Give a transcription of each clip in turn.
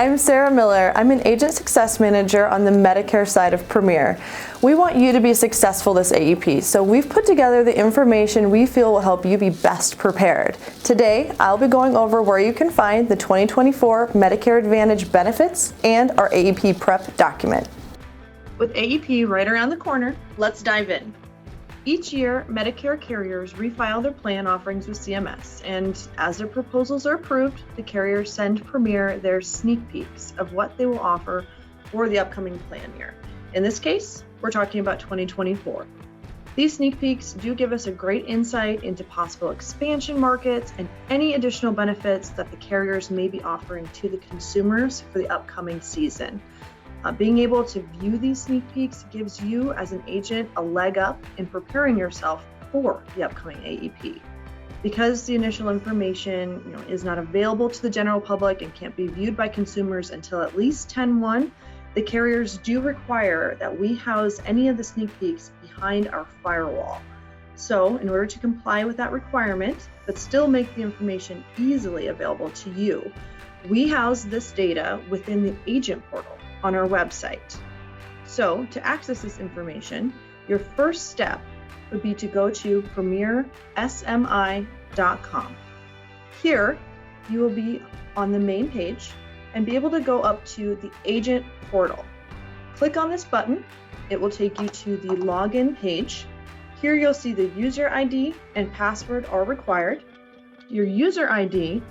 I'm Sarah Miller. I'm an Agent Success Manager on the Medicare side of Premier. We want you to be successful this AEP, so we've put together the information we feel will help you be best prepared. Today, I'll be going over where you can find the 2024 Medicare Advantage benefits and our AEP Prep document. With AEP right around the corner, let's dive in. Each year, Medicare carriers refile their plan offerings with CMS, and as their proposals are approved, the carriers send Premier their sneak peeks of what they will offer for the upcoming plan year. In this case, we're talking about 2024. These sneak peeks do give us a great insight into possible expansion markets and any additional benefits that the carriers may be offering to the consumers for the upcoming season. Being able to view these sneak peeks gives you as an agent a leg up in preparing yourself for the upcoming AEP. Because the initial information is not available to the general public and can't be viewed by consumers until at least 10/1, the carriers do require that we house any of the sneak peeks behind our firewall. So in order to comply with that requirement, but still make the information easily available to you, we house this data within the agent portal on our website. So to access this information, your first step would be to go to premiersmi.com. Here, you will be on the main page and be able to go up to the agent portal. Click on this button. It will take you to the login page. Here you'll see the user ID and password are required. Your user ID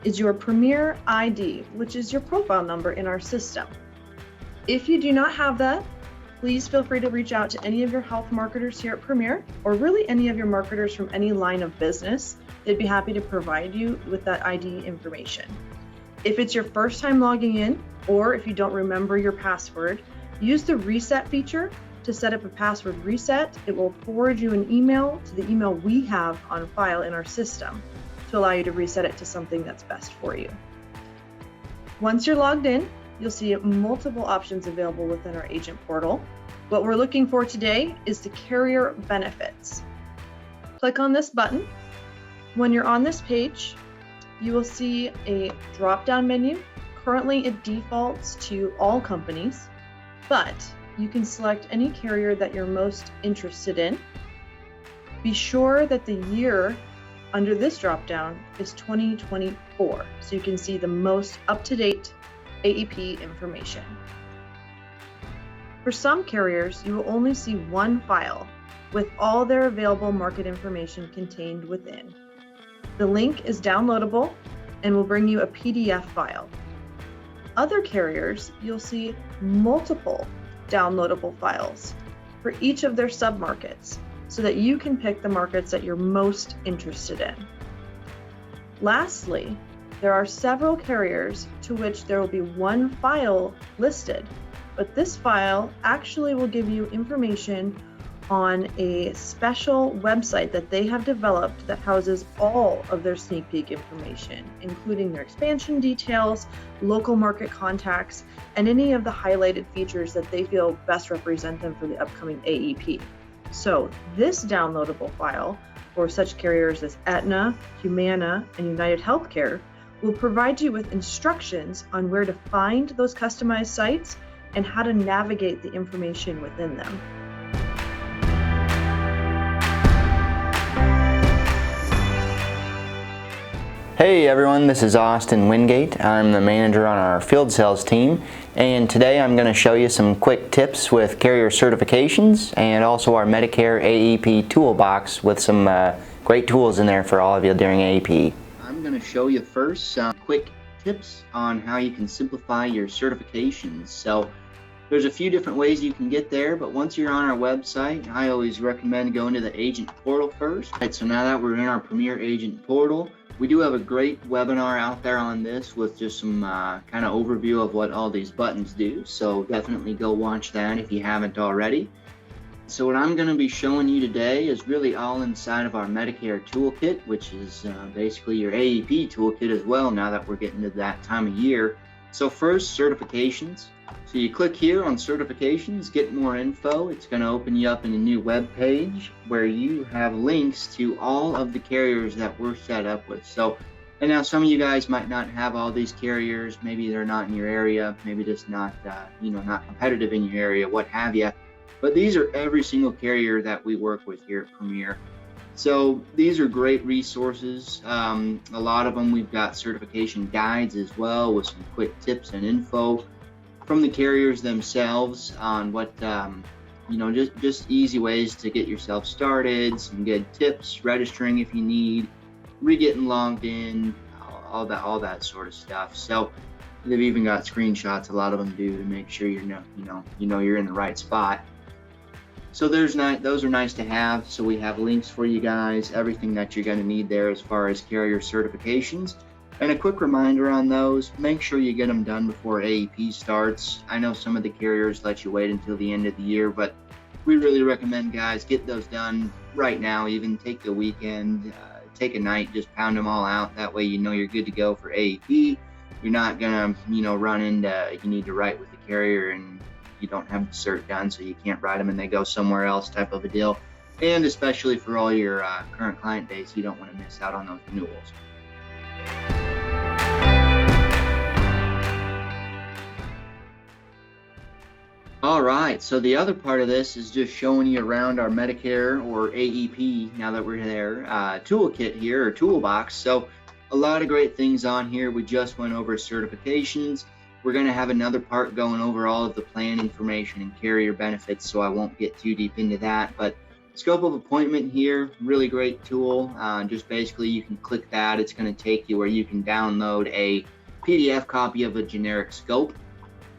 is your Premier ID, which is your profile number in our system. If you do not have that, please feel free to reach out to any of your health marketers here at Premier, or really any of your marketers from any line of business. They'd be happy to provide you with that ID information. If it's your first time logging in, or if you don't remember your password, use the reset feature to set up a password reset. It will forward you an email to the email we have on file in our system to allow you to reset it to something that's best for you. Once you're logged in, you'll see multiple options available within our agent portal. What we're looking for today is the carrier benefits. Click on this button. When you're on this page, you will see a drop-down menu. Currently, it defaults to all companies, but you can select any carrier that you're most interested in. Be sure that the year under this drop-down is 2024, so you can see the most up-to-date AEP information. For some carriers, you will only see one file with all their available market information contained within. The link is downloadable and will bring you a PDF file. Other carriers, you'll see multiple downloadable files for each of their submarkets so that you can pick the markets that you're most interested in. Lastly, there are several carriers to which there will be one file listed, but this file actually will give you information on a special website that they have developed that houses all of their sneak peek information, including their expansion details, local market contacts, and any of the highlighted features that they feel best represent them for the upcoming AEP. So this downloadable file for such carriers as Aetna, Humana, and United Healthcare will provide you with instructions on where to find those customized sites and how to navigate the information within them. Hey everyone, this is Austin Wingate. I'm the manager on our field sales team, and today I'm going to show you some quick tips with carrier certifications and also our Medicare AEP toolbox with some great tools in there for all of you during AEP. I'm going to show you first some quick tips on how you can simplify your certifications. So there's a few different ways you can get there, but once you're on our website, I always recommend going to the agent portal first. Right, so now that we're in our Premier agent portal, we do have a great webinar out there on this with just some kind of overview of what all these buttons do. So definitely go watch that if you haven't already. So what I'm going to be showing you today is really all inside of our Medicare Toolkit, which is basically your AEP toolkit as well now that we're getting to that time of year. So first, certifications. So you click here on certifications, get more info. It's going to open you up in a new web page where you have links to all of the carriers that we're set up with. So And now some of you guys might not have all these carriers. Maybe they're not in your area, maybe just not, not competitive in your area, what have you. But these are every single carrier that we work with here at Premier. So these are great resources. A lot of them, we've got certification guides as well with some quick tips and info from the carriers themselves on what, just easy ways to get yourself started, some good tips, registering if you need, re-getting logged in, all that sort of stuff. So they've even got screenshots, a lot of them do, to make sure you're in the right spot. So those are nice to have. So we have links for you guys, everything that you're going to need there as far as carrier certifications. And a quick reminder on those, make sure you get them done before AEP starts. I know some of the carriers let you wait until the end of the year, but we really recommend, guys, get those done right now. Even take the weekend, take a night, just pound them all out. That way you're good to go for AEP. You're not going to run into you need to write with the carrier and you don't have the cert done, so you can't write them and they go somewhere else type of a deal. And especially for all your current client base, you don't want to miss out on those renewals. All right, so the other part of this is just showing you around our Medicare or AEP, now that we're there, toolkit here, or toolbox. So a lot of great things on here. We just went over certifications. We're going to have another part going over all of the plan information and carrier benefits, so I won't get too deep into that. But scope of appointment here, really great tool. Just basically you can click that. It's going to take you where you can download a PDF copy of a generic scope.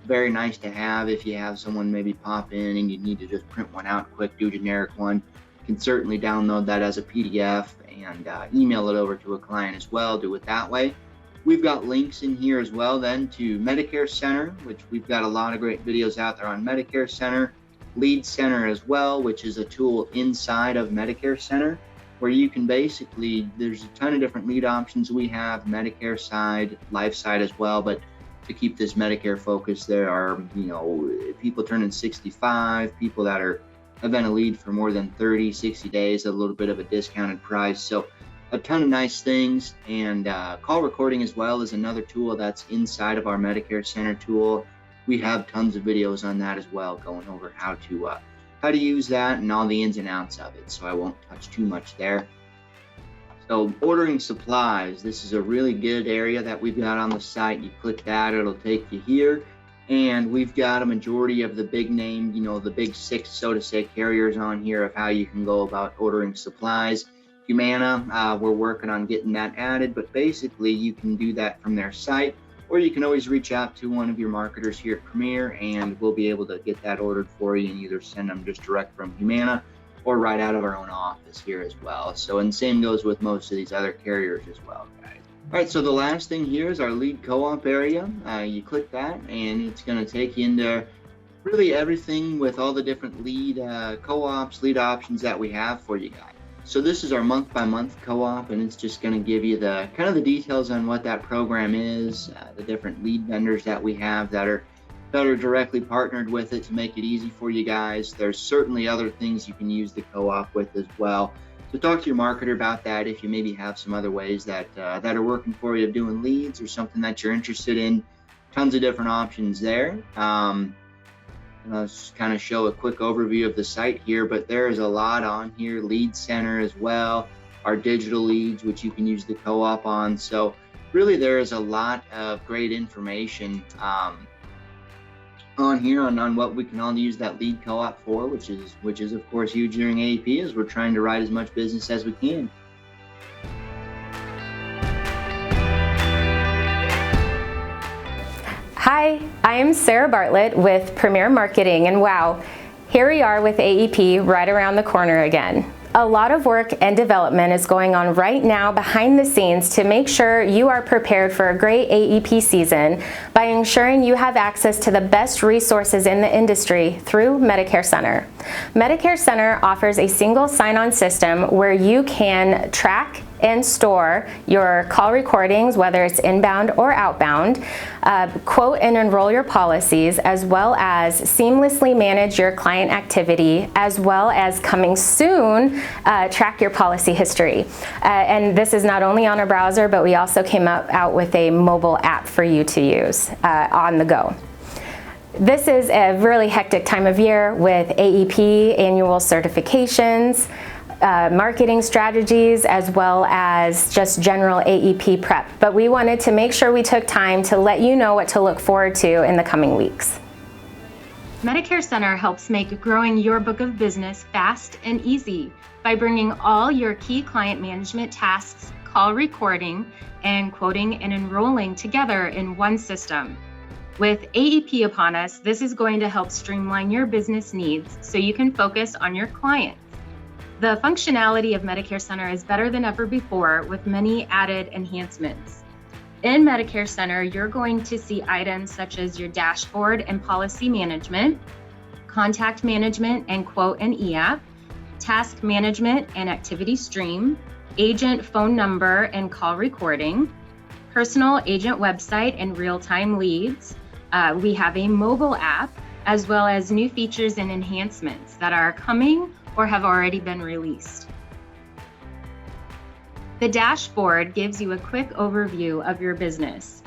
Very nice to have if you have someone maybe pop in and you need to just print one out quick, do a generic one. You can certainly download that as a PDF and email it over to a client as well, do it that way. We've got links in here as well then to MedicareCENTER, which we've got a lot of great videos out there on MedicareCENTER, Lead Center as well, which is a tool inside of MedicareCENTER where you can basically, there's a ton of different lead options we have, Medicare side, life side as well, but to keep this Medicare focus, there are, people turning 65, people that have been a lead for more than 30, 60 days, a little bit of a discounted price. So a ton of nice things. And call recording as well is another tool that's inside of our MedicareCENTER tool. We have tons of videos on that as well, going over how to use that and all the ins and outs of it. So I won't touch too much there. So ordering supplies, this is a really good area that we've got on the site. You click that, it'll take you here. And we've got a majority of the big name, the big six, so to say, carriers on here of how you can go about ordering supplies. Humana, we're working on getting that added, but basically you can do that from their site, or you can always reach out to one of your marketers here at Premier and we'll be able to get that ordered for you and either send them just direct from Humana or right out of our own office here as well. So, and same goes with most of these other carriers as well, guys. All right, so the last thing here is our lead co-op area. You click that and it's going to take you into really everything with all the different lead co-ops, lead options that we have for you guys. So this is our month-by-month co-op, and it's just going to give you the kind of the details on what that program is, the different lead vendors that we have that are directly partnered with it to make it easy for you guys. There's certainly other things you can use the co-op with as well. So talk to your marketer about that if you maybe have some other ways that are working for you of doing leads or something that you're interested in. Tons of different options there. I'll just kind of show a quick overview of the site here, but there is a lot on here. Lead Center as well, our digital leads, which you can use the co-op on. So really there is a lot of great information on here on what we can all use that lead co-op for, which is of course huge during AEP, as we're trying to write as much business as we can. Hi, I am Sarah Bartlett with Premier Marketing, and wow, here we are with AEP right around the corner again. A lot of work and development is going on right now behind the scenes to make sure you are prepared for a great AEP season by ensuring you have access to the best resources in the industry through MedicareCENTER. MedicareCENTER offers a single sign-on system where you can track and store your call recordings, whether it's inbound or outbound, quote and enroll your policies, as well as seamlessly manage your client activity, as well as coming soon, track your policy history. And this is not only on a browser, but we also came out with a mobile app for you to use on the go. This is a really hectic time of year with AEP annual certifications, marketing strategies, as well as just general AEP prep. But we wanted to make sure we took time to let you know what to look forward to in the coming weeks. Medicare Center helps make growing your book of business fast and easy by bringing all your key client management tasks, call recording, and quoting and enrolling together in one system. With AEP upon us, this is going to help streamline your business needs so you can focus on your clients. The functionality of MedicareCENTER is better than ever before with many added enhancements. In MedicareCENTER, you're going to see items such as your dashboard and policy management, contact management and quote and e-app, task management and activity stream, agent phone number and call recording, personal agent website and real-time leads. We have a mobile app, as well as new features and enhancements that are coming or have already been released. The dashboard gives you a quick overview of your business.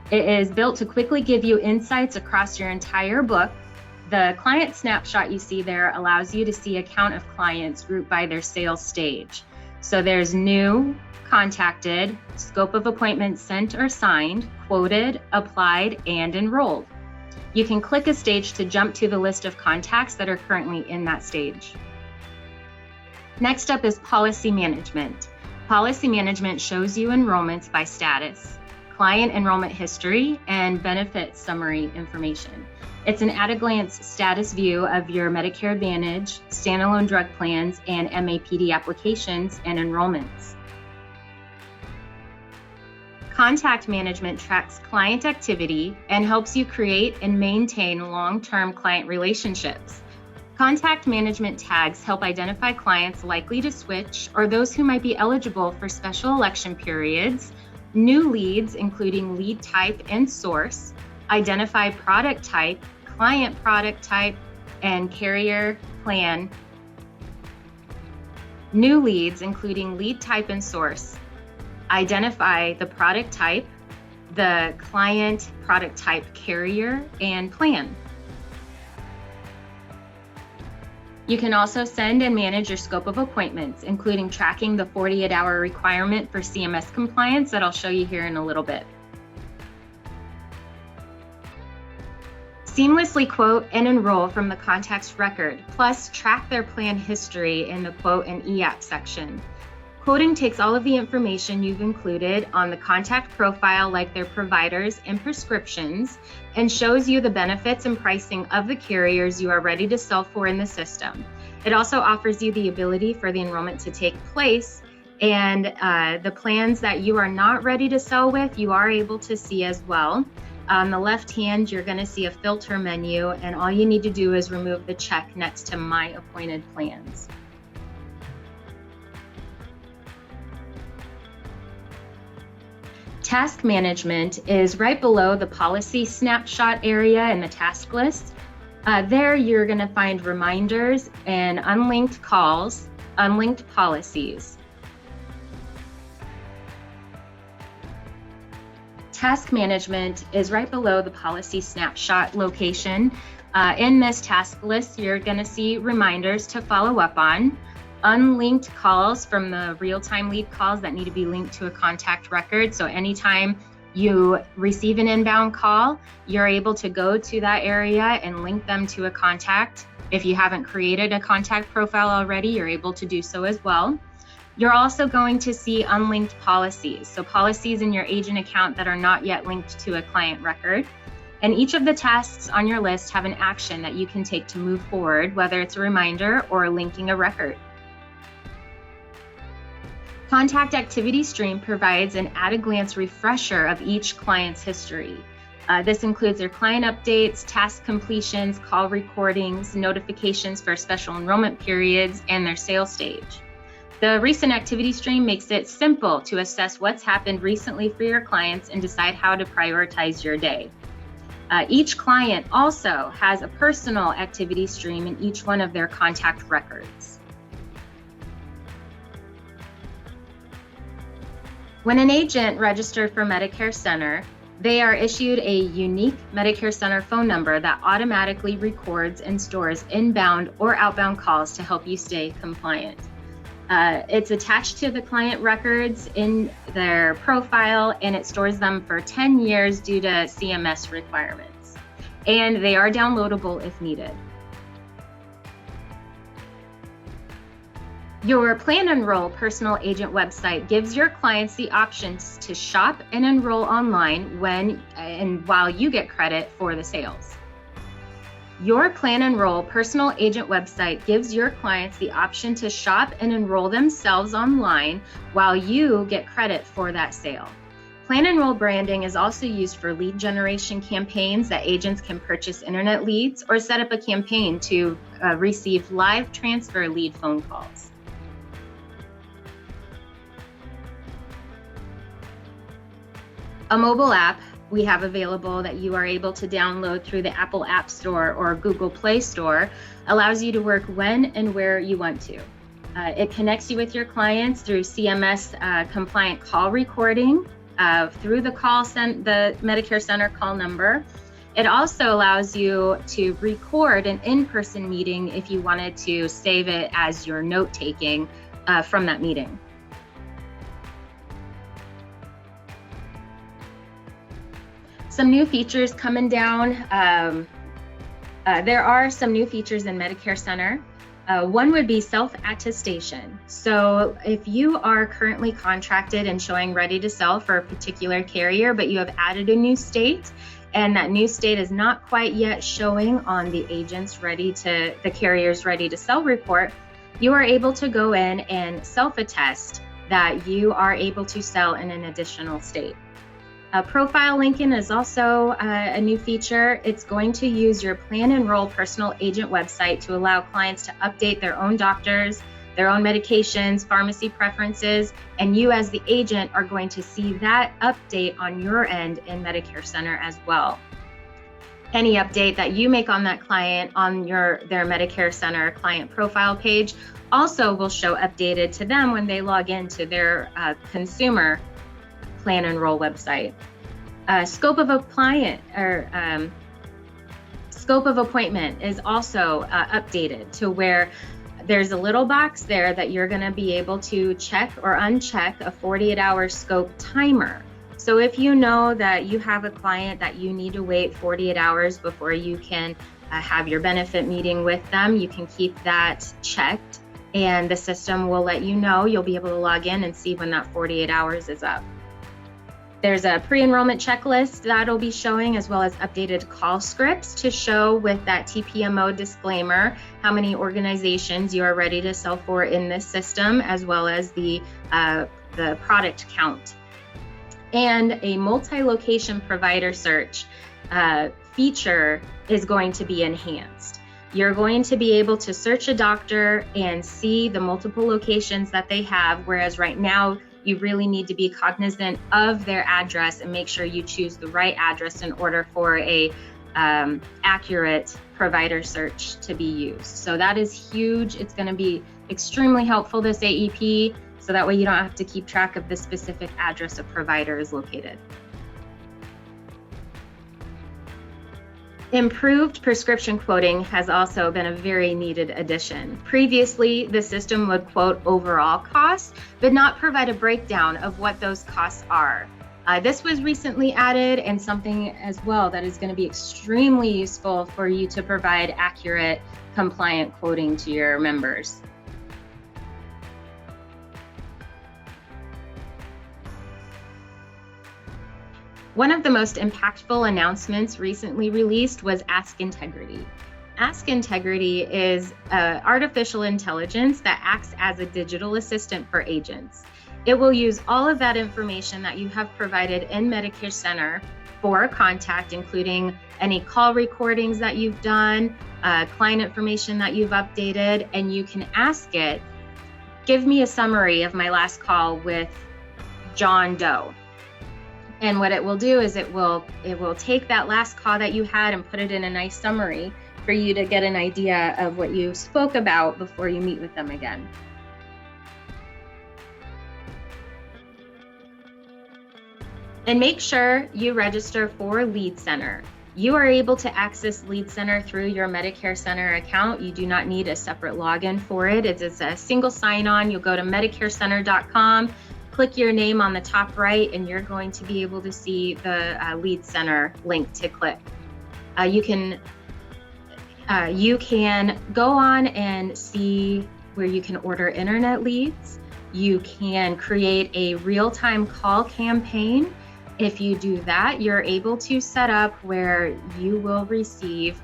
It is built to quickly give you insights across your entire book. The client snapshot you see there allows you to see a count of clients grouped by their sales stage. So there's new, contacted, scope of appointments sent or signed, quoted, applied, and enrolled. You can click a stage to jump to the list of contacts that are currently in that stage. Next up is policy management. Policy management shows you enrollments by status, client enrollment history, and benefit summary information. It's an at-a-glance status view of your Medicare Advantage, standalone drug plans, and MAPD applications and enrollments. Contact management tracks client activity and helps you create and maintain long-term client relationships. Contact management tags help identify clients likely to switch or those who might be eligible for special election periods, new leads including lead type and source, identify product type, client product type, and carrier plan. New leads including lead type and source, identify the product type, the client product type, carrier, and plan. You can also send and manage your scope of appointments, including tracking the 48-hour requirement for CMS compliance that I'll show you here in a little bit. Seamlessly quote and enroll from the contact's record, plus track their plan history in the quote and e-app section. Quoting takes all of the information you've included on the contact profile, like their providers and prescriptions, and shows you the benefits and pricing of the carriers you are ready to sell for in the system. It also offers you the ability for the enrollment to take place, and the plans that you are not ready to sell with, you are able to see as well. On the left hand, you're going to see a filter menu, and all you need to do is remove the check next to My Appointed Plans. Task management is right below the policy snapshot area in the task list. There you're going to find reminders and unlinked calls, unlinked policies. Task management is right below the policy snapshot location. In this task list, you're going to see reminders to follow up on, unlinked calls from the real-time lead calls that need to be linked to a contact record. So anytime you receive an inbound call, you're able to go to that area and link them to a contact. If you haven't created a contact profile already, you're able to do so as well. You're also going to see unlinked policies, so policies in your agent account that are not yet linked to a client record. And each of the tasks on your list have an action that you can take to move forward, whether it's a reminder or linking a record. Contact Activity Stream provides an at-a-glance refresher of each client's history. This includes their client updates, task completions, call recordings, notifications for special enrollment periods, and their sales stage. The recent activity stream makes it simple to assess what's happened recently for your clients and decide how to prioritize your day. Each client also has a personal activity stream in each one of their contact records. When an agent registered for MedicareCENTER, they are issued a unique MedicareCENTER phone number that automatically records and stores inbound or outbound calls to help you stay compliant. It's attached to the client records in their profile, and it stores them for 10 years due to CMS requirements. And they are downloadable if needed. Your Plan Enroll personal agent website gives your clients the options to shop and enroll online when and while you get credit for the sales. Your Plan Enroll personal agent website gives your clients the option to shop and enroll themselves online while you get credit for that sale. Plan Enroll branding is also used for lead generation campaigns that agents can purchase internet leads or set up a campaign to receive live transfer lead phone calls. A mobile app we have available that you are able to download through the Apple App Store or Google Play Store allows you to work when and where you want to. It connects you with your clients through CMS compliant call recording through the MedicareCENTER call number. It also allows you to record an in-person meeting if you wanted to save it as your note-taking from that meeting. Some new features coming down. There are some new features in MedicareCENTER. One would be self-attestation. So if you are currently contracted and showing ready to sell for a particular carrier, but you have added a new state, and that new state is not quite yet showing on the carrier's ready to sell report, you are able to go in and self-attest that you are able to sell in an additional state. Profile linking is also a new feature. It's going to use your Plan Enroll personal agent website to allow clients to update their own doctors, their own medications, pharmacy preferences, and you as the agent are going to see that update on your end in MedicareCENTER as well. Any update that you make on that client on their MedicareCENTER client profile page also will show updated to them when they log into their consumer Plan Enroll website. Scope of appointment is also updated to where there's a little box there that you're going to be able to check or uncheck a 48-hour scope timer. So if you know that you have a client that you need to wait 48 hours before you can have your benefit meeting with them, you can keep that checked and the system will let you know. You'll be able to log in and see when that 48 hours is up. There's a pre-enrollment checklist that'll be showing, as well as updated call scripts to show with that TPMO disclaimer how many organizations you are ready to sell for in this system, as well as the product count. And a multi-location provider search feature is going to be enhanced. You're going to be able to search a doctor and see the multiple locations that they have, whereas right now, you really need to be cognizant of their address and make sure you choose the right address in order for a accurate provider search to be used. So that is huge. It's going to be extremely helpful this AEP, so that way you don't have to keep track of the specific address a provider is located. Improved prescription quoting has also been a very needed addition. Previously, the system would quote overall costs, but not provide a breakdown of what those costs are. This was recently added, and something as well that is going to be extremely useful for you to provide accurate, compliant quoting to your members. One of the most impactful announcements recently released was Ask Integrity. Ask Integrity is artificial intelligence that acts as a digital assistant for agents. It will use all of that information that you have provided in MedicareCENTER for contact, including any call recordings that you've done, client information that you've updated, and you can ask it give me a summary of my last call with John Doe. And what it will do is it will take that last call that you had and put it in a nice summary for you to get an idea of what you spoke about before you meet with them again. And make sure you register for Lead Center. You are able to access Lead Center through your MedicareCENTER account. You do not need a separate login for it. It's a single sign-on. You'll go to MedicareCENTER.com, click your name on the top right, and you're going to be able to see the Lead Center link to click. You can go on and see where you can order internet leads. You can create a real-time call campaign. If you do that, you're able to set up where you will receive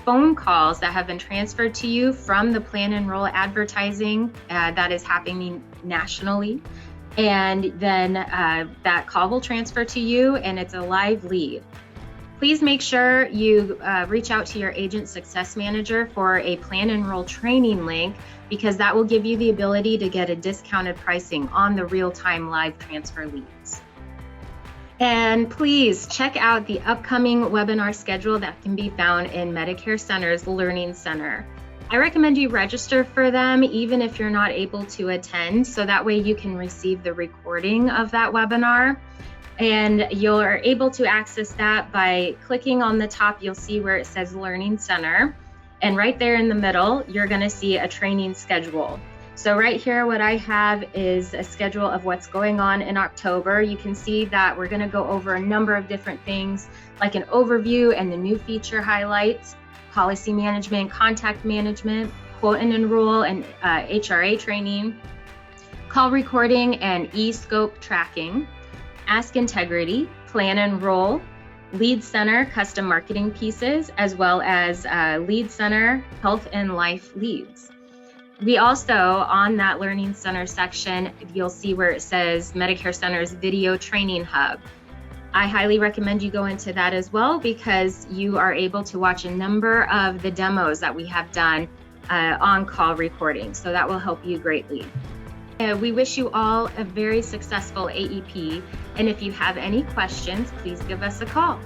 phone calls that have been transferred to you from the plan enroll advertising that is happening nationally. And then that call will transfer to you and it's a live lead. Please make sure you reach out to your agent success manager for a plan enroll training link, because that will give you the ability to get a discounted pricing on the real-time live transfer leads. And please check out the upcoming webinar schedule that can be found in MedicareCENTER's Learning Center. I recommend you register for them even if you're not able to attend, so that way you can receive the recording of that webinar. And you're able to access that by clicking on the top. You'll see where it says Learning Center. And right there in the middle, you're going to see a training schedule. So right here, what I have is a schedule of what's going on in October. You can see that we're going to go over a number of different things, like an overview and the new feature highlights, policy management, contact management, quote and enroll, and HRA training, call recording and e-scope tracking, Ask Integrity, plan enroll, Lead Center custom marketing pieces, as well as Lead Center health and life leads. We also, on that Learning Center section, you'll see where it says MedicareCENTER's Video Training Hub. I highly recommend you go into that as well, because you are able to watch a number of the demos that we have done on call recording. So that will help you greatly. We wish you all a very successful AEP. And if you have any questions, please give us a call.